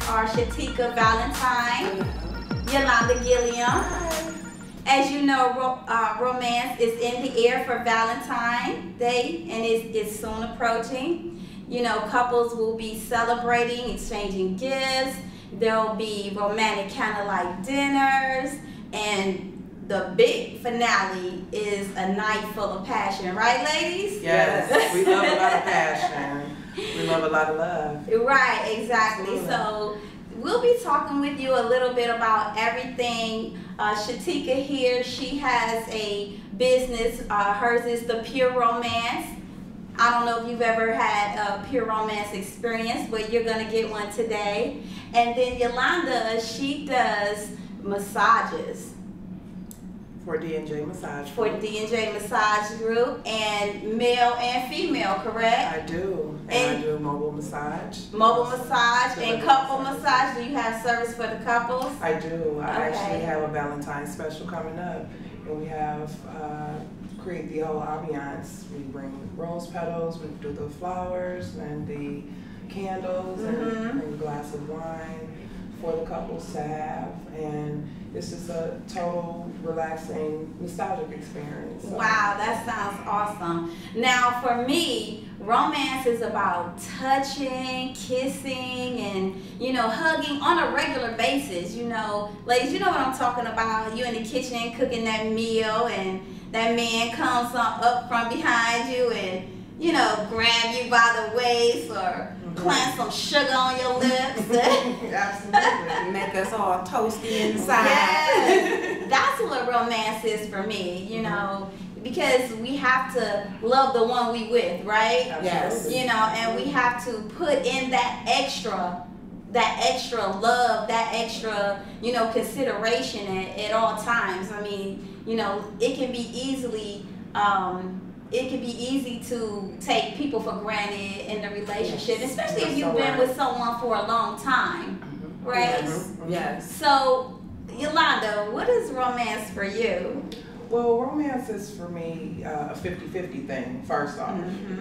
Are Shetika, Vallentine, Yolanda, Gilliam. As you know, romance is in the air for Valentine's Day, and it's soon approaching. You know, couples will be celebrating, exchanging gifts. There'll be romantic candlelight dinners, and the big finale is a night full of passion, right, ladies? Yes, we love a lot of passion. We love a lot of love. Right, exactly. Absolutely. So we'll be talking with you a little bit about everything. Shetika here, she has a business. Hers is the Pure Romance. I don't know if you've ever had a Pure Romance experience, but you're going to get one today. And then Yolanda, she does massages. For D&J Massage Group. For D&J Massage Group, and male and female, correct? I do. And I do mobile massage. Mobile massage and couple massage. Do you have service for the couples? I do. I actually have a Valentine special coming up. And we have create the whole ambiance. We bring rose petals, we do the flowers and the candles, and bring a glass of wine for the couples to have, and it's just a total relaxing, nostalgic experience. So. Wow, that sounds awesome. Now for me, romance is about touching, kissing, and, you know, hugging on a regular basis. You know, ladies, you know what I'm talking about. You in the kitchen cooking that meal, and that man comes up from behind you and, you know, grab you by the waist or plant some sugar on your lips. Absolutely. Make us all toasty inside. Yes. That's what romance is for me, you know, because we have to love the one we with, right? Yes. You know, and we have to put in that extra love, that extra, you know, consideration at all times. I mean, you know, it can be easily to take people for granted in the relationship, especially if you've been with someone for a long time, right? Yes. So, Yolanda, what is romance for you? Well, romance is for me a 50-50 thing, first off.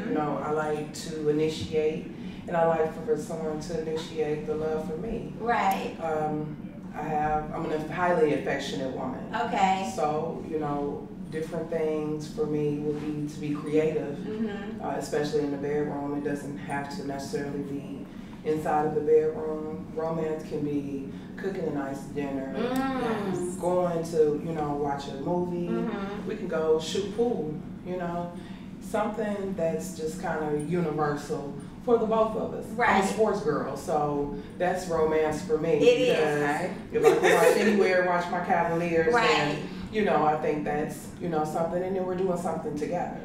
You know, I like to initiate, and I like for someone to initiate the love for me. Right. I'm a highly affectionate woman. Okay. So, you know, different things for me would be to be creative, especially in the bedroom. It doesn't have to necessarily be inside of the bedroom. Romance can be cooking a nice dinner, going to, you know, watch a movie. We can go shoot pool, you know, something that's just kind of universal for the both of us. Right. I'm a sports girl, so that's romance for me. It is. Right? If I can watch anywhere, watch my Cavaliers, right. And, you know, I think that's, you know, something, and then we're doing something together.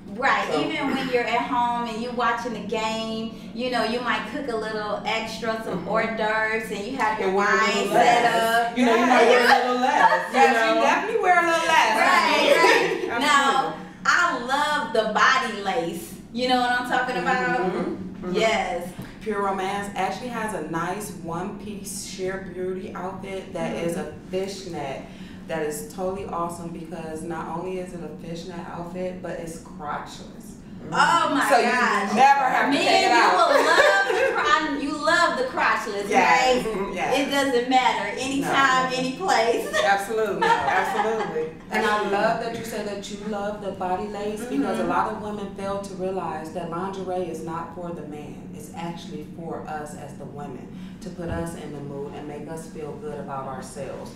Right, so. Even when you're at home and you're watching the game, you know, you might cook a little extra, some hors d'oeuvres, and you have your wine set up. You know, you might wear a little less. Yes, you definitely wear a little less. Right, right. Now, I love the body lace. You know what I'm talking about? Yes. Pure Romance actually has a nice one-piece sheer beauty outfit that is a fishnet. That is totally awesome because not only is it a fishnet outfit, but it's crotchless. Oh my so gosh! You never have to take it out. You love the crotchless, yes. right? Yes. It doesn't matter, anytime, any place. Absolutely, absolutely. And I love that you said that you love the body lace because a lot of women fail to realize that lingerie is not for the man. It's actually for us as the women to put us in the mood and make us feel good about ourselves.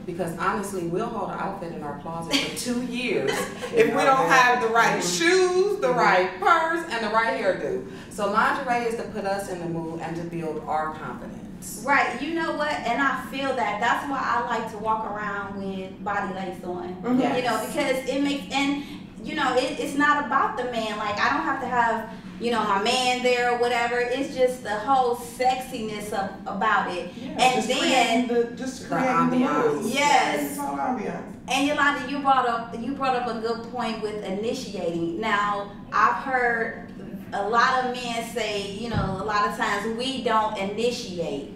Because honestly, we'll hold an outfit in our closet for 2 years if we don't have the right shoes, the right purse, and the right hairdo. So lingerie is to put us in the mood and to build our confidence. Right, you know what? And I feel that. That's why I like to walk around with body lace on. Yes. You know, because it makes, and you know, it's not about the man. Like, I don't have to have, you know, my man there or whatever. It's just the whole sexiness about it. Yeah, and just then creating the ambiance. Yes. It's all ambiance. And Yolanda, you brought up a good point with initiating. Now, I've heard a lot of men say, you know, a lot of times we don't initiate.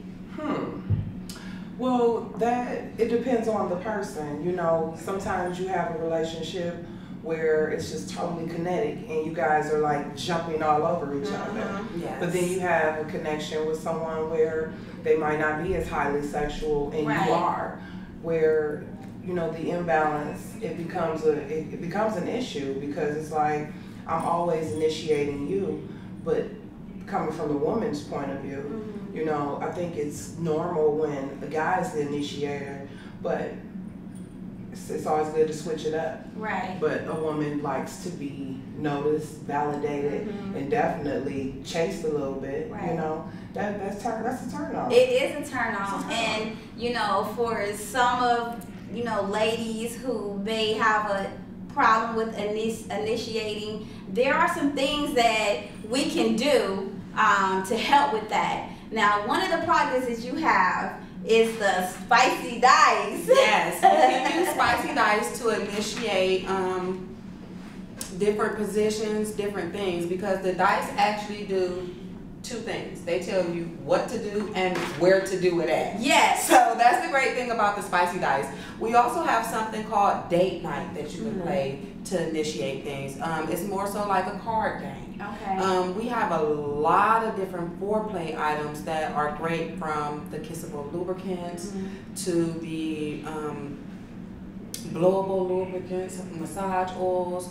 Well, it depends on the person. You know, sometimes you have a relationship where it's just totally kinetic and you guys are like jumping all over each other. Yes. But then you have a connection with someone where they might not be as highly sexual and you are, where, you know, the imbalance, it becomes an issue, because it's like, I'm always initiating you, but coming from the woman's point of view, you know, I think it's normal when a guy's the initiator, but it's always good to switch it up. Right. But a woman likes to be noticed, validated, and definitely chased a little bit. Right. You know, that's a turn on. It is a turn on, and you know, for some of ladies who may have a problem with initiating, there are some things that we can do to help with that. Now, one of the products that you have is the spicy dice. Yes, you can use spicy dice to initiate different positions, different things, because the dice actually do two things. They tell you what to do and where to do it at. Yes. So that's the great thing about the spicy dice. We also have something called date night that you can play to initiate things. It's more so like a card game. Okay. We have a lot of different foreplay items that are great, from the kissable lubricants to the blowable lubricants, massage oils.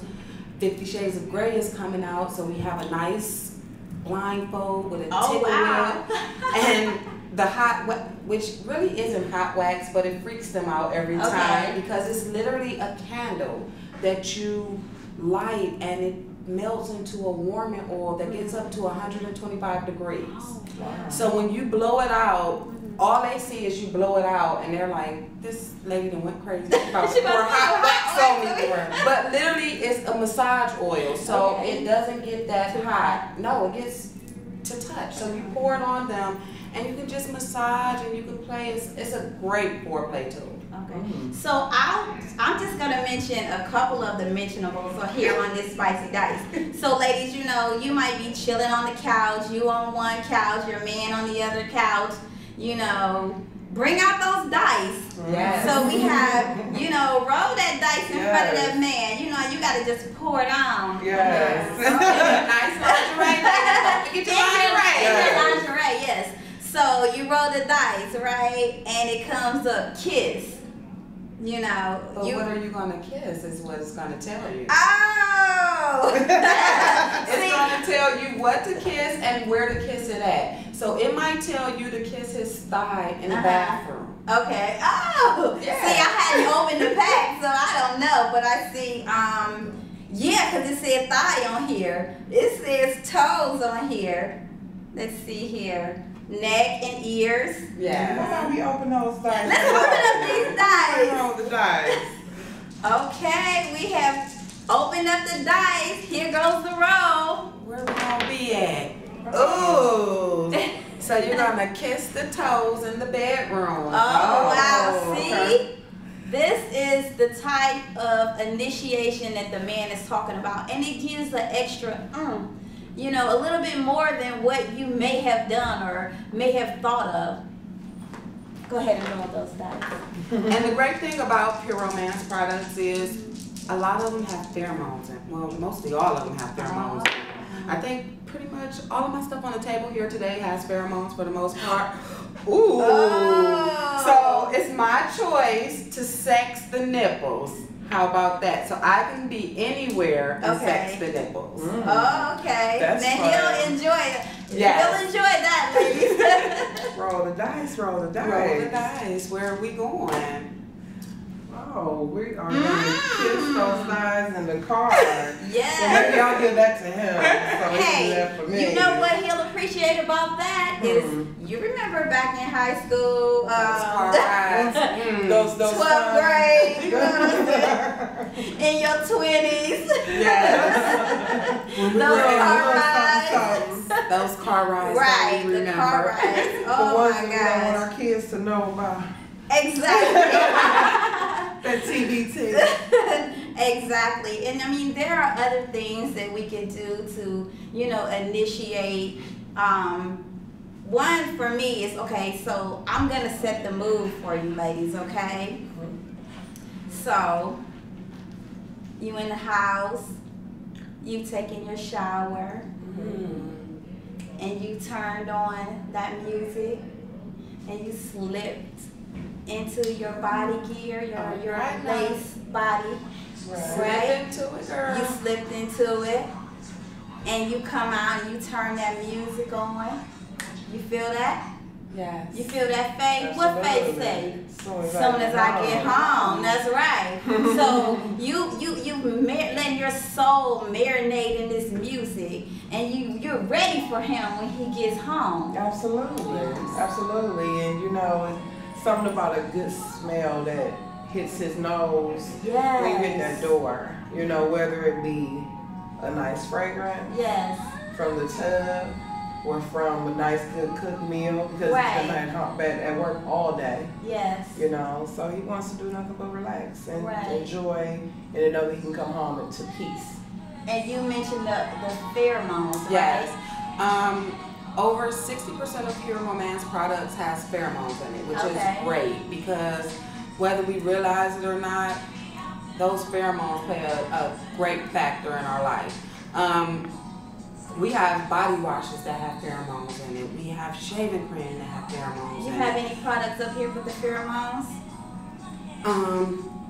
50 Shades of Grey is coming out, so we have a nice blindfold with a tickle wheel. And the hot wax, which really isn't hot wax, but it freaks them out every time, because it's literally a candle that you light and it melts into a warming oil that gets up to 125 degrees. Oh, wow. So when you blow it out, all they see is you blow it out, and they're like, this lady done went crazy about to pour hot wax on me. But literally, it's a massage oil, so it doesn't get that hot. No, it gets to touch. So you pour it on them, and you can just massage, and you can play. It's a great foreplay tool. Okay. So I'm just gonna mention a couple of the mentionables here on this spicy dice. So ladies, you know, you might be chilling on the couch, you on one couch, your man on the other couch. You know, bring out those dice. Yes. So we have, you know, roll that dice in front of that man. You know, you gotta just pour it on. Yes. Nice lingerie. Get your lingerie. Lingerie, yes. So you roll the dice, right? And it comes up kiss. You know. But what are you gonna kiss is what it's gonna tell you. Oh! It's gonna tell you what to kiss and where to kiss it at. So it might tell you to kiss his thigh in the bathroom. Okay. Oh! Yeah. See, I hadn't opened the pack, so I don't know. But I see, yeah, because it said thigh on here. It says toes on here. Let's see here. Neck and ears. Yeah. Why don't we open those dice? Let's open up these dice. Roll the dice. Okay, we have opened up the dice. Here goes the roll. Where we gonna be at? Ooh. So you're gonna kiss the toes in the bedroom. Oh, wow. See? Okay. This is the type of initiation that the man is talking about. And it gives an extra, you know, a little bit more than what you may have done or may have thought of. Go ahead and roll those dice. And the great thing about Pure Romance products is a lot of them have pheromones. Well, mostly all of them have pheromones. I think pretty much all of my stuff on the table here today has pheromones for the most part. Ooh. Oh. So it's my choice to sex the nipples. How about that? So I can be anywhere and sex the nipples. Oh, okay. That's then fun. he'll enjoy it. Yes. He'll enjoy that, ladies. Roll the dice, roll the dice. Roll the dice. Where are we going? Oh, we are going to kiss those thighs in the car. Yes. Well, maybe I'll give that to him. So he Hey, do that for me. you know what he'll appreciate about that is, you remember back in high school, Those 12th grade, you know what I'm saying? In your 20s. Yes. Those car rides. Those car rides. Right, that we the car remember. rides. The Oh ones my that we don't want God. our kids to know about. Exactly. That TBT. Exactly. And I mean, there are other things that we can do to, you know, initiate. One for me is, okay, so I'm going to set the mood for you ladies, okay? So, you in the house, you taking your shower, and you turned on that music, and you slipped into your body gear, your lace body, right? Into it, girl. You slipped into it, and you come out and you turn that music on. You feel that? Yes. You feel that faith? What faith say? Soon as I get home. That's right. So you letting your soul marinate in this music, and you're ready for him when he gets home. Absolutely, absolutely. And you know, something about a good smell that hits his nose when you hit that door. You know, whether it be a nice fragrance from the tub, or from a nice good cooked meal, because he's been at work all day. Yes. You know, so he wants to do nothing but relax and enjoy, and to know that he can come home into peace. And you mentioned the pheromones, yes. Over 60% of Pure Romance products has pheromones in it, which is great, because whether we realize it or not, those pheromones play a great factor in our life. We have body washes that have pheromones in it. We have shaving cream that have pheromones in it. You have any products up here with the pheromones?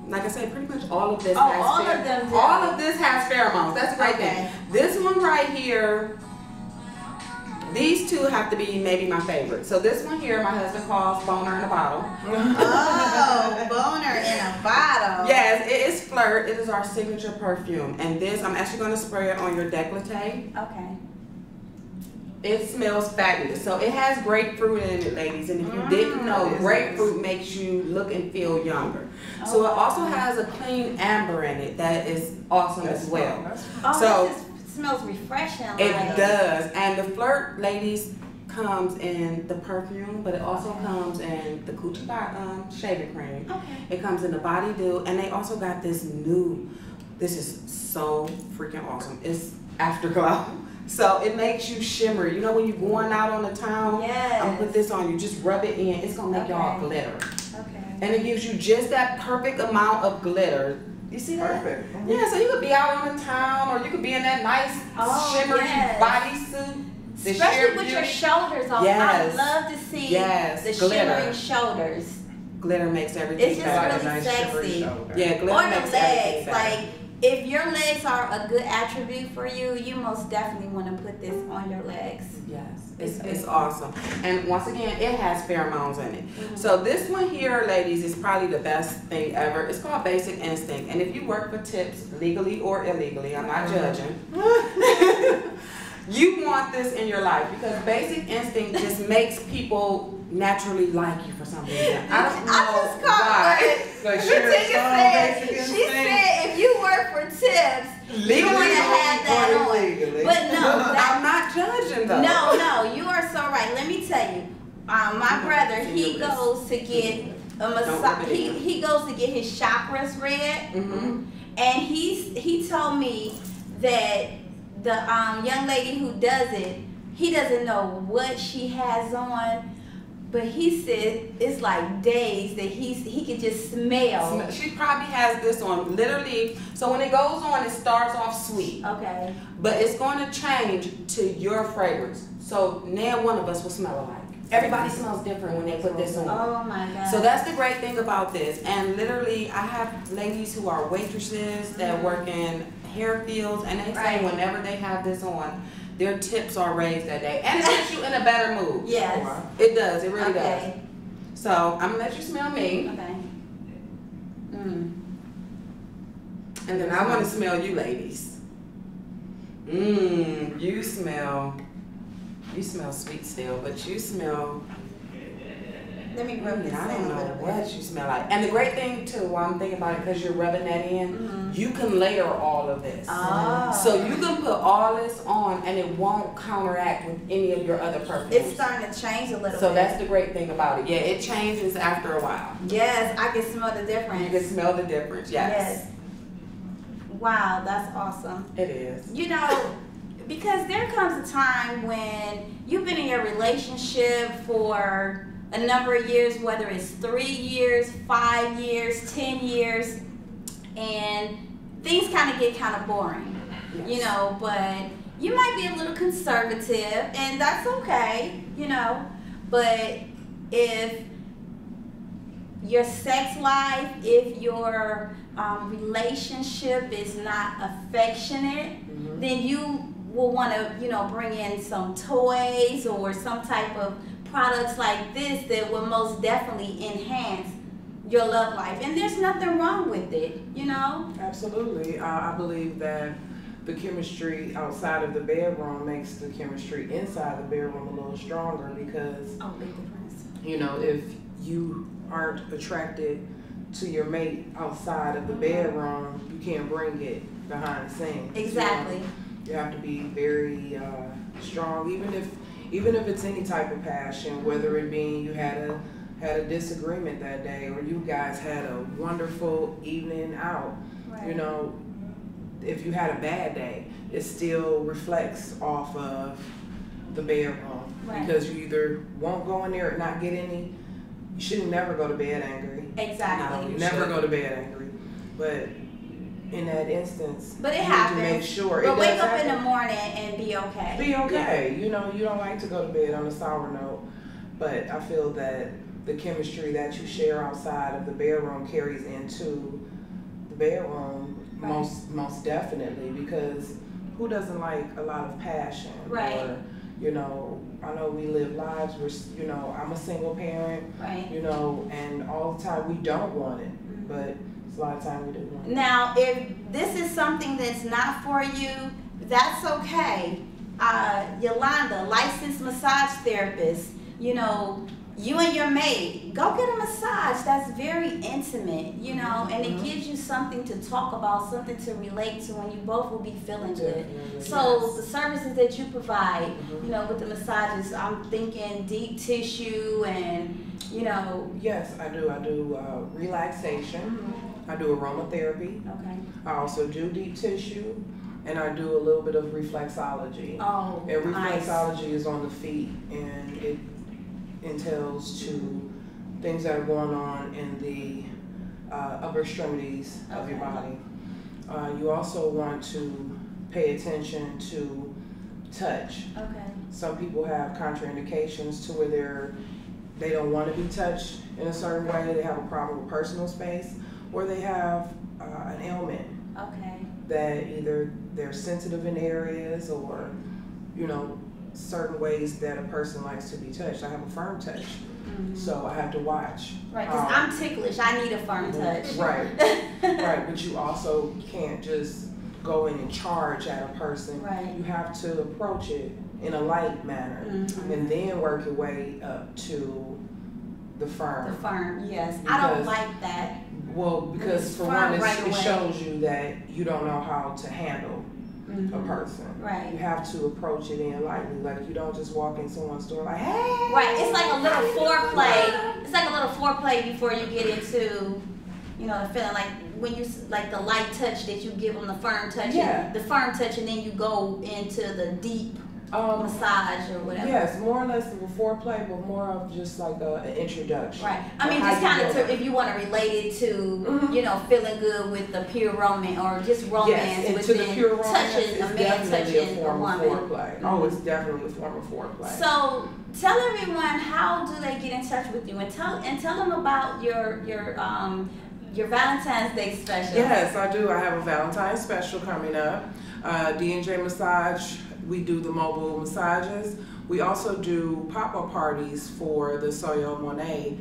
Like I said, pretty much all of this has pheromones. All of this has pheromones. That's a great thing. This one right here, these two have to be maybe my favorite. So this one here, my husband calls Boner in a Bottle. Oh, Boner in a Bottle. Yes, it is Flirt. It is our signature perfume. And this, I'm actually going to spray it on your décolleté. Okay. It smells fabulous. So it has grapefruit in it, ladies. And if you didn't know, grapefruit makes you look and feel younger. So it also has a clean amber in it that is awesome as well. So this smells refreshing. It does. And the Flirt, ladies, comes in the perfume, but it also comes in the Coochie shaving cream. Okay. It comes in the body dew, and they also got this new, this is so freaking awesome. It's Afterglow. So it makes you shimmer. You know when you're going out on the town? Yes. I'm gonna put this on you. Just rub it in. It's gonna make y'all glitter. Okay. And it gives you just that perfect amount of glitter. You see that? Perfect. Yeah, so you could be out on the town, or you could be in that nice shimmery bodysuit. Especially with your shoulders on. Yes. I love to see the glitter. shimmering shoulders. Glitter makes everything It's just better. really sexy. Yeah, glitter Or makes the everything legs. better. Like, if your legs are a good attribute for you, you most definitely want to put this on your legs. Yes, it's awesome. And once again, it has pheromones in it. So this one here, ladies, is probably the best thing ever. It's called Basic Instinct. And if you work for tips, legally or illegally, I'm not judging, you want this in your life, because Basic Instinct just makes people naturally like you for some reason. I don't know why. She said if you work for tips, you want to have that on. But no, I'm not judging though. No, you are so right. Let me tell you, my brother, he goes to get a massage. He goes to get his chakras read, and he told me that the young lady who does it, he doesn't know what she has on. But he said it's like days that he could just smell. She probably has this on literally. So when it goes on, it starts off sweet. Okay. But it's going to change to your fragrance. So now one of us will smell alike. Everybody smells different when they put this on. Oh my God. So that's the great thing about this. And literally, I have ladies who are waitresses that work in hair fields, and they say whenever they have this on, their tips are raised that day. And it puts you in a better mood. Yes. It does. It really does. So I'm going to let you smell me. Okay. And then I want to smell you ladies. You smell sweet still, but you smell Let me rub this in I don't a know little what bit. you smell like. And the great thing too, while I'm thinking about it, because you're rubbing that in, you can layer all of this. Oh. So you can put all this on and it won't counteract with any of your other perfumes. It's starting to change a little bit. So that's the great thing about it. Yeah, it changes after a while. Yes, I can smell the difference. You can smell the difference, yes. Wow, that's awesome. It is. You know, because there comes a time when you've been in your relationship for a number of years, whether it's 3 years, 5 years, 10 years, and things kind of get kind of boring, you know, but you might be a little conservative, and that's okay, you know, but if your sex life, if your relationship is not affectionate, then you will want to, you know, bring in some toys or some type of products like this that will most definitely enhance your love life. And there's nothing wrong with it, you know? Absolutely. I believe that the chemistry outside of the bedroom makes the chemistry inside the bedroom a little stronger because, Big difference. you know, if you aren't attracted to your mate outside of the bedroom, you can't bring it behind the scenes. Exactly. You have to be very strong, even if it's any type of passion, whether it being you had a disagreement that day or you guys had a wonderful evening out. Right. You know, if you had a bad day, it still reflects off of the bedroom. Right. Because you either won't go in there or not get any. You shouldn't never go to bed angry. Exactly. No, never go to bed angry. But in that instance, But it you happens. need to make sure. But it wake does up in happen. the morning and be okay. Be okay. You know, you don't like to go to bed on a sour note, but I feel that the chemistry that you share outside of the bedroom carries into the bedroom most definitely, because who doesn't like a lot of passion? Right. Or, you know, I know we live lives where, you know, I'm a single parent, Right. you know, and all the time we don't want it, but it's a lot of time we do want it. Now, if this is something that's not for you, that's okay. Yolanda, licensed massage therapist, you know, you and your mate, go get a massage. That's very intimate, you know, and it gives you something to talk about, something to relate to, and you both will be feeling good. So the services that you provide, you know, with the massages, I'm thinking deep tissue and, you know. Yes, I do. I do relaxation. I do aromatherapy. Okay. I also do deep tissue, and I do a little bit of reflexology. Oh, and nice. reflexology is on the feet, and it entails to things that are going on in the upper extremities of your body. You also want to pay attention to touch. Okay. Some people have contraindications to where they don't want to be touched in a certain way. They have a problem with personal space, or they have an ailment. Okay. That either they're sensitive in areas or, you know, certain ways that a person likes to be touched. I have a firm touch, so I have to watch. Right, because I'm ticklish. I need a firm touch. Right, right. But you also can't just go in and charge at a person. Right. You have to approach it in a light manner, and then work your way up to the firm. The firm, yes. I don't like that. Well, because for one, it shows you that you don't know how to handle a person. Right. You have to approach it in lightly. Like, you don't just walk in someone's door like, hey. Right. It's like a little foreplay. It's like a little foreplay before you get into, you know, the feeling like when you, like the light touch that you give them, the firm touch. Yeah. The firm touch, and then you go into the deep massage or whatever. Yes, more or less of a foreplay, but more of just like an introduction. Right. I mean, just kind of if you want to relate it to, you know, feeling good with the pure romance or just romance within touching a man touching a woman. Foreplay. Oh, it's definitely a form of foreplay. So tell everyone, how do they get in touch with you, and tell them about your Valentine's Day special. Yes, I do. I have a Valentine's special coming up. D&J Massage. We do the mobile massages. We also do pop-up parties for the Soyo Monet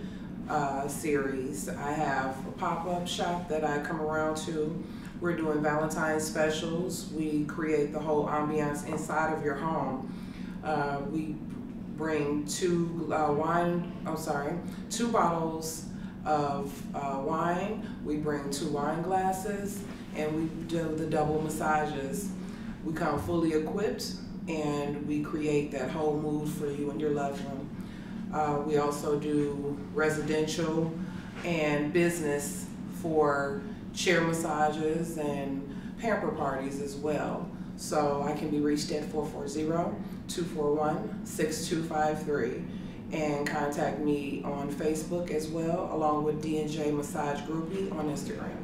series. I have a pop-up shop that I come around to. We're doing Valentine's specials. We create the whole ambiance inside of your home. We bring two bottles of wine. We bring 2 wine glasses, and we do the double massages. We come fully equipped, and we create that whole mood for you and your loved one. We also do residential and business for chair massages and pamper parties as well. So I can be reached at 440-241-6253, and contact me on Facebook as well, along with D&J Massage Groupie on Instagram.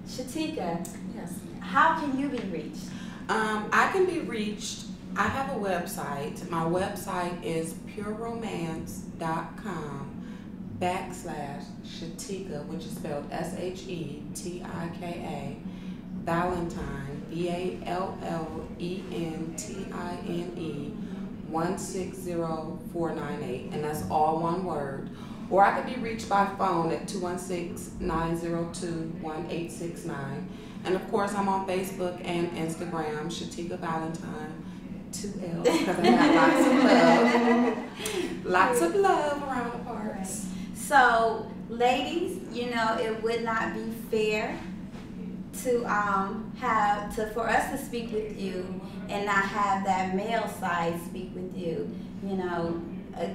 Shetika, Yes. how can you be reached? I can be reached. I have a website. My website is pureromance.com/Shetika, which is spelled SHETIKA, Vallentine, VALLENTINE 160498, and that's all one word. Or I could be reached by phone at 216-902-1869. And of course, I'm on Facebook and Instagram, Shetika Vallentine, 2 L's, because I have lots of love around the parts. So, ladies, you know, it would not be fair to for us to speak with you and not have that male side speak with you. You know,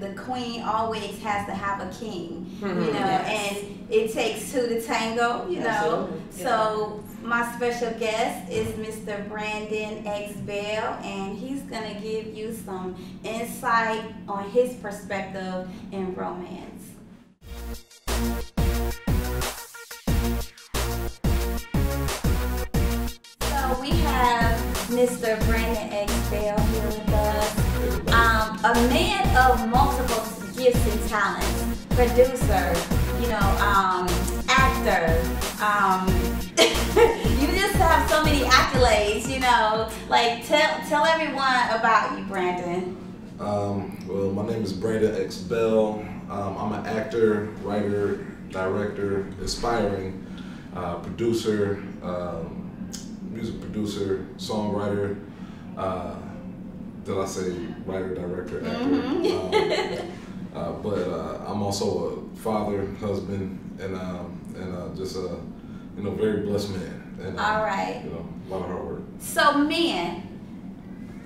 the queen always has to have a king. You know, Yes. and it takes 2 to tango. You know, Absolutely. so my special guest is Mr. Brandon X Bell, and he's gonna give you some insight on his perspective in romance. So we have Mr. Brandon X Bell here with us, a man of multiple gifts and talents, producer, you know, actor. You just have so many accolades, you know. Like, tell everyone about you, Brandon. Well, my name is Brandon X Bell. I'm an actor, writer, director, aspiring producer, music producer, songwriter. Did I say writer, director, actor? But I'm also a father, husband, and just a very blessed man. And, All right. You know, a lot of hard work. So, men,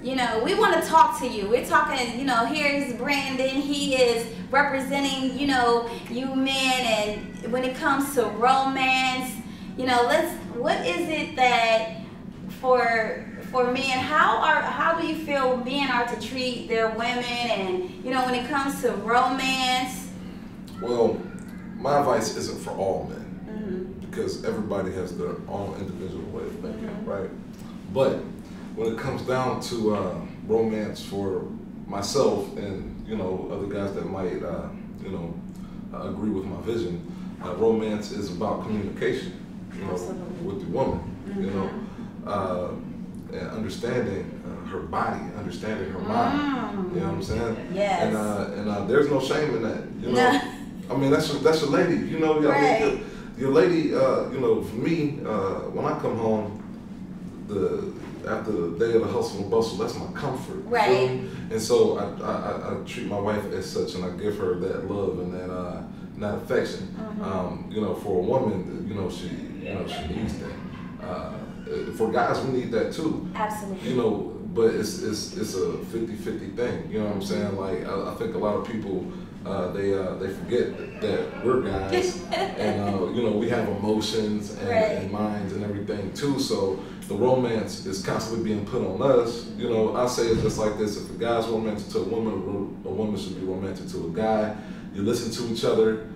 you know, we want to talk to you. We're talking, you know, here's Brandon. He is representing, you know, you men, and when it comes to romance, you know, what is it that for men, how do you feel men are to treat their women, and, you know, when it comes to romance? Well, my advice isn't for all men, because everybody has their own individual way of thinking, right? But when it comes down to romance for myself and, you know, other guys that might, agree with my vision, romance is about communication, you know, with the woman, you know, and understanding her body, understanding her mind, you know what I'm saying? Yes. And there's no shame in that, you know. No. I mean, that's your lady, you know. Right. I mean, your lady, you know, for me, when I come home, after the day of the hustle and bustle, that's my comfort. Right. You feel me? And so I treat my wife as such, and I give her that love and that affection. You know, for a woman, you know, she needs that. For guys, we need that too. Absolutely. You know, but it's a 50-50 thing. You know what I'm saying? Like, I think a lot of people they forget that we're guys, and you know, we have emotions and minds and everything too. So the romance is constantly being put on us. You know, I say it just like this: if a guy's romantic to a woman should be romantic to a guy. You listen to each other.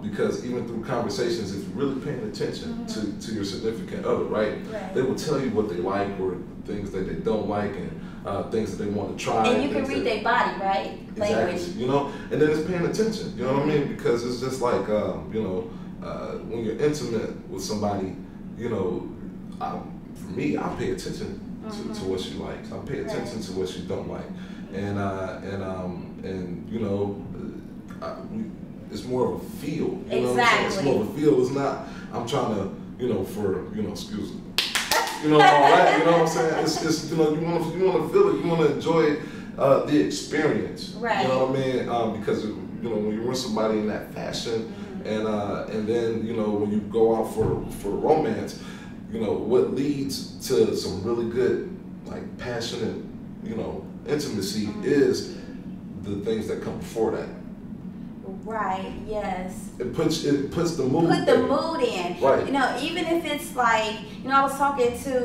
Because even through conversations, if you're really paying attention to your significant other, right, they will tell you what they like or things that they don't like, and things that they want to try. And you can read their body, right? Exactly. Language. You know, and then it's paying attention. You know what I mean? Because it's just like, you know, when you're intimate with somebody, you know, for me, I pay attention to what she likes. I pay attention to what she don't like, and you know, it's more of a feel. You know what I'm saying? It's more of a feel. It's not, I'm trying to, you know, excuse me. You know, all that, you know what I'm saying? It's you know, you want to feel it, you want to enjoy it, the experience. Right. You know what I mean? Because when you're with somebody in that fashion, and then when you go out for romance, what leads to some really good, like, passionate, intimacy is the things that come before that. Right, yes. It puts the mood. Put the mood in. Right. Even if it's like, I was talking to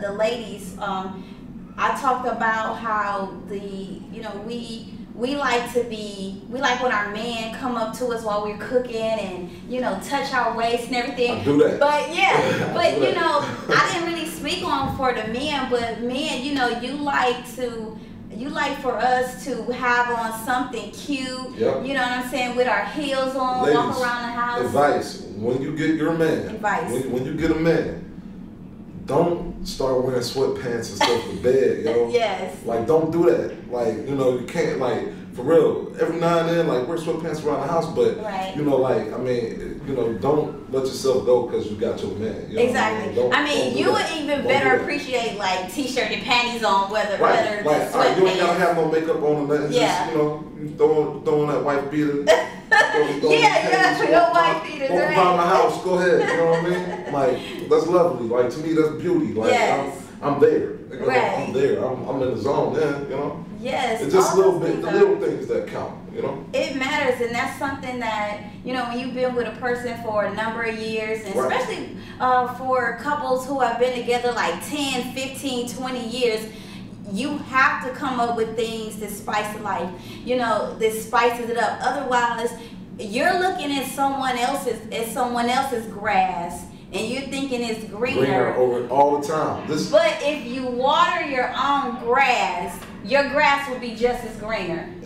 the ladies. I talked about how we like when our men come up to us while we're cooking and touch our waist and everything. I do that. But yeah, but I didn't really speak on for the men, but men, you like for us to have on something cute, Yep. You know what I'm saying, with our heels on, Ladies, walk around the house. Advice: when you get your man, when you get a man, don't start wearing sweatpants and stuff to bed, Yes. Like, don't do that. Like, you can't, like, for real. Every now and then, like, wear sweatpants around the house, but Right. don't let yourself go because you got your man. Exactly. You would even better appreciate like t-shirt and panties on, whether the Like, sweatpants. you ain't gotta have no makeup on or nothing. Yeah. Just, you throwing that white beater. Your white beaters, walk right? around the house. Go ahead. You know what I mean? Like, that's lovely. Like, to me, that's beauty. Like, yes. I'm there. Right. I'm there. I'm in the zone. Yeah. Yes. It's just the little things that count. It matters, and that's something that when you've been with a person for a number of years, and right. especially for couples who have been together like 10, 15, 20 years. You have to come up with things that spice the life, that spices it up. Otherwise, you're looking at someone else's grass, and you're thinking it's greener over all the time. But if you water your own grass, your grass will be just as green.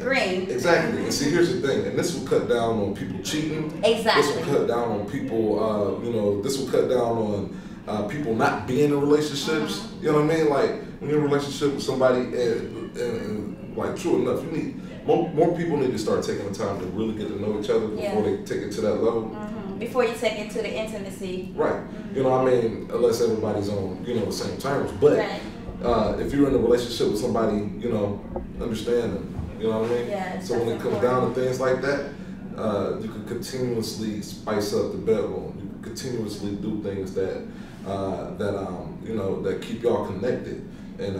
Exactly. And see, here's the thing, and this will cut down on people cheating. Exactly. This will cut down on people. This will cut down on people not being in relationships. Mm-hmm. You know what I mean? Like, when you're in a relationship with somebody, and like, true enough, you need more people need to start taking the time to really get to know each other before they take it to that level. Mm-hmm. Before you take it to the intimacy. Right. Mm-hmm. Unless everybody's on the same terms. But right. If you're in a relationship with somebody, understand them. You know what I mean? Yes, so when it comes down to things like that, you can continuously spice up the bedroom. You can continuously do things that keep y'all connected, and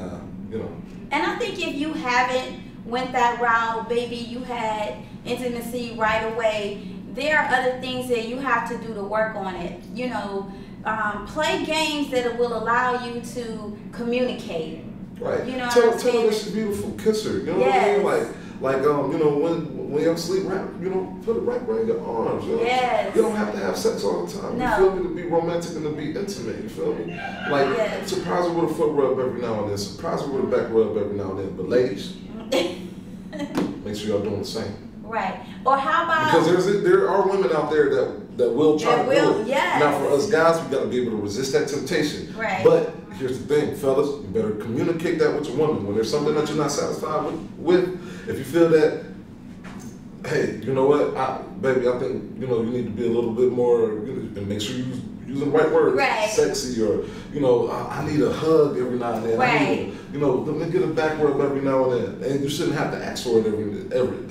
And I think if you haven't went that route, baby, you had intimacy right away. There are other things that you have to do to work on it. Play games that will allow you to communicate. Right. You know tell what I'm saying? her that she's beautiful. Kiss her. You know yes. what I mean? When you're asleep, put it right in your arms. Yes. You don't have to have sex all the time. No. You feel me? To be romantic and to be intimate. You feel me? Like, yes. Surprise her with a foot rub every now and then. Surprise her with a back rub every now and then. But ladies, make sure y'all doing the same. Right. Or how about? Because there are women out there that will try to do it. Yes. Now, for us guys, we got to be able to resist that temptation. Right. But here's the thing, fellas, you better communicate that with your woman. When there's something that you're not satisfied with, if you feel that, hey, you know what, baby, I think you need to be a little bit more, and make sure you using the right words, right. Sexy, or I need a hug every now and then. Right. Let me get a back rub every now and then, and you shouldn't have to ask for it every.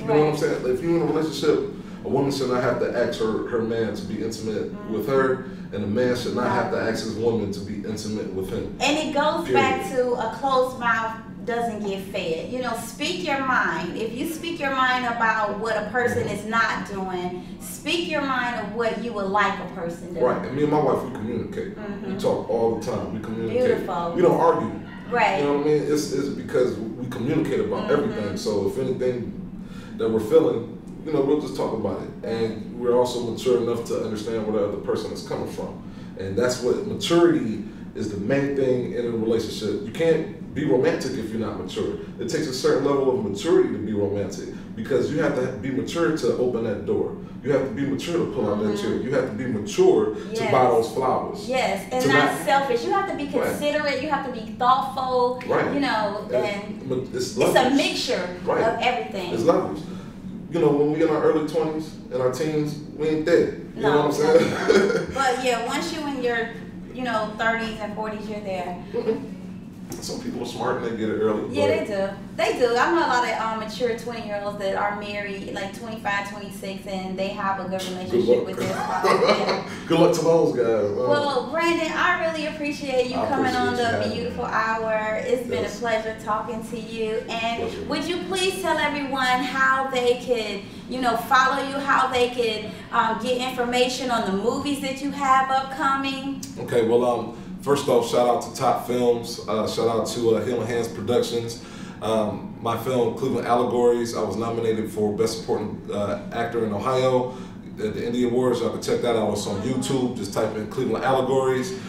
You know what I'm saying? If you're in a relationship, a woman should not have to ask her man to be intimate with her, and a man should not have to ask his woman to be intimate with him. And it goes back to a closed mouth doesn't get fed. Speak your mind. If you speak your mind about what a person is not doing, speak your mind of what you would like a person to do. Right. And me and my wife, we communicate. We talk all the time. We communicate. Beautiful. We don't argue. Right. You know what I mean? It's because we communicate about everything. So if anything that we're feeling, we'll just talk about it. And we're also mature enough to understand where the other person is coming from. And that's what maturity is, the main thing in a relationship. You can't be romantic if you're not mature. It takes a certain level of maturity to be romantic, because you have to be mature to open that door. You have to be mature to pull out that chair. You have to be mature to buy those flowers. Yes, and not selfish. You have to be considerate. Right. You have to be thoughtful. Right. And it's a mixture of everything. It's levels. When we in our early 20s and our teens, we ain't there. You know what I'm saying? No. But yeah, once you're in your 30s and 40s, you're there. Some people people smart and they get it early. Yeah, they do. They do. I know a lot of mature 20-year-olds that are married, like 25, 26, and they have a good relationship with their spouse. Yeah. Good luck to those guys. Well, Brandon, I really appreciate you coming on the Beautiful Hour. It's been a pleasure talking to you. And would you please tell everyone how they could, follow you, how they could get information on the movies that you have upcoming? Okay, well, first off, shout out to Top Films. Shout out to Hill & Hands Productions. My film, Cleveland Allegories, I was nominated for Best Supporting Actor in Ohio at the Indie Awards. Y'all can check that out. It's on YouTube. Just type in Cleveland Allegories.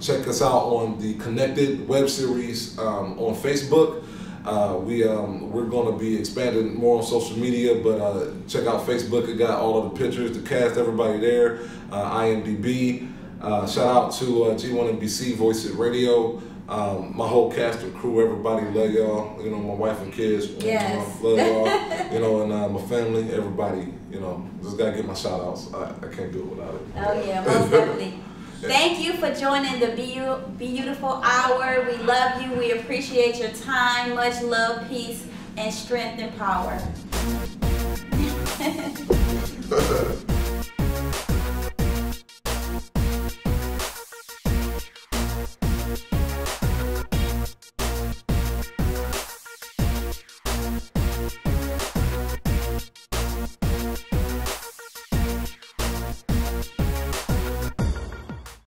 Check us out on the Connected web series on Facebook. We're going to be expanding more on social media, but check out Facebook. It got all of the pictures, the cast, everybody there. IMDb. Shout out to G1NBC Voice It Radio. My whole cast and crew, everybody, love y'all. My wife and kids, yes. Love y'all. And my family, everybody. Just gotta get my shout outs. I can't do it without it. Oh yeah, most definitely. Thank you for joining the Beautiful Hour. We love you. We appreciate your time. Much love, peace, and strength and power.